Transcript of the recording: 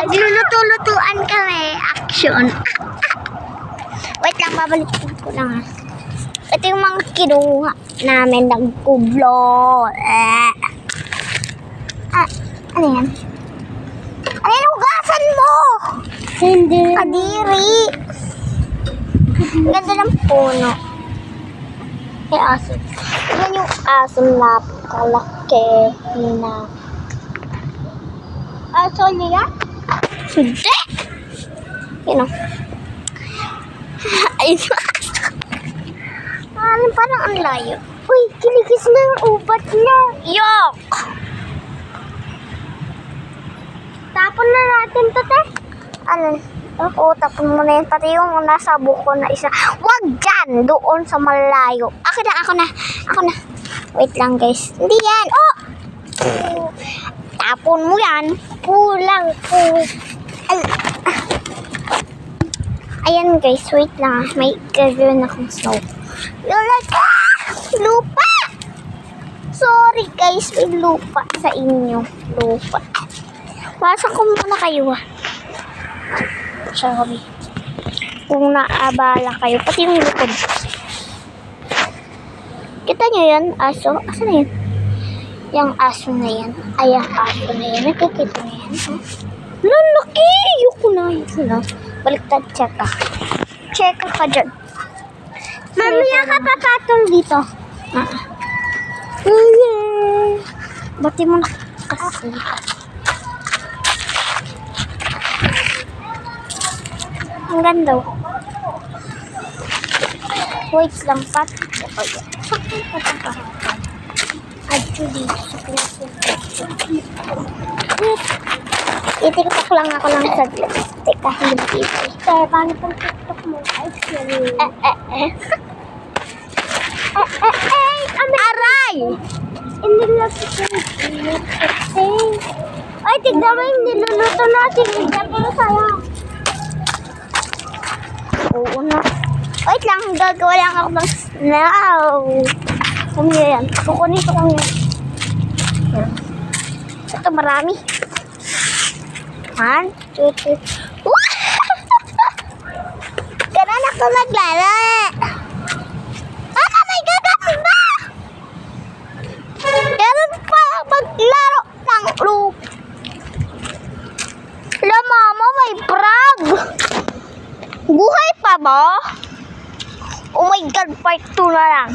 Nagluluto-lutuan kami. Action. Wait lang, babalik ko lang. Ito yung mga kinuha namin ng kublo. Ano yan? Ano yan? Hugasan mo! Hindi. Kadiri. Ganda ng puno. May aso. Yan yung aso na kalaki na. Aso niya? Hindi. Yun o. Ayun. Parang ang layo. Uy, kinikis na yung ubat niya. Yok! Tapon na natin to, te. Ano? Oo, tapon mo na yun. Pati yung nasa buko na isa. Wag dyan! Doon sa malayo. Ako na. Wait lang, guys. Hindi yan. Oh! Tapon mo yan. Kulang po. Ayan, guys. Wait lang. May gagawin akong snow. Lupa! Sorry, guys. May lupa sa inyo. Lupa. Pasok ko muna kayo. Sorry. Kung naabala kayo. Pati yung likod. Kita nyo yan, aso? Asan na yan? Yung aso na yan. Ay, yung aso na yan. Nakikita nyo yan. Lalaki! Yuko na. Baliktad, cheka. Cheka ka dyan. Mamaya ka papatong dito. Bati mo na kasi. Ang ganda. Wait lang, pat. Actually, itiktok lang ako ng saglit. Teka, hindi ito. Kaya, paano pang tiktok mo? Aray! Hindi lang ito. Ay, tignan mo yung niluluto natin. Pero sayang. Oo na. Wait lang, gagawa lang ako ng snow. Kumiyo yan. Kukunin ito kami. Ito marami. 1, 2, 3. Ganun ako maglala. May gaganda! Ganun pa maglaro ng loop. Hala, mama, may frog. Buhay pa ba? Oh my God, part 2 na lang.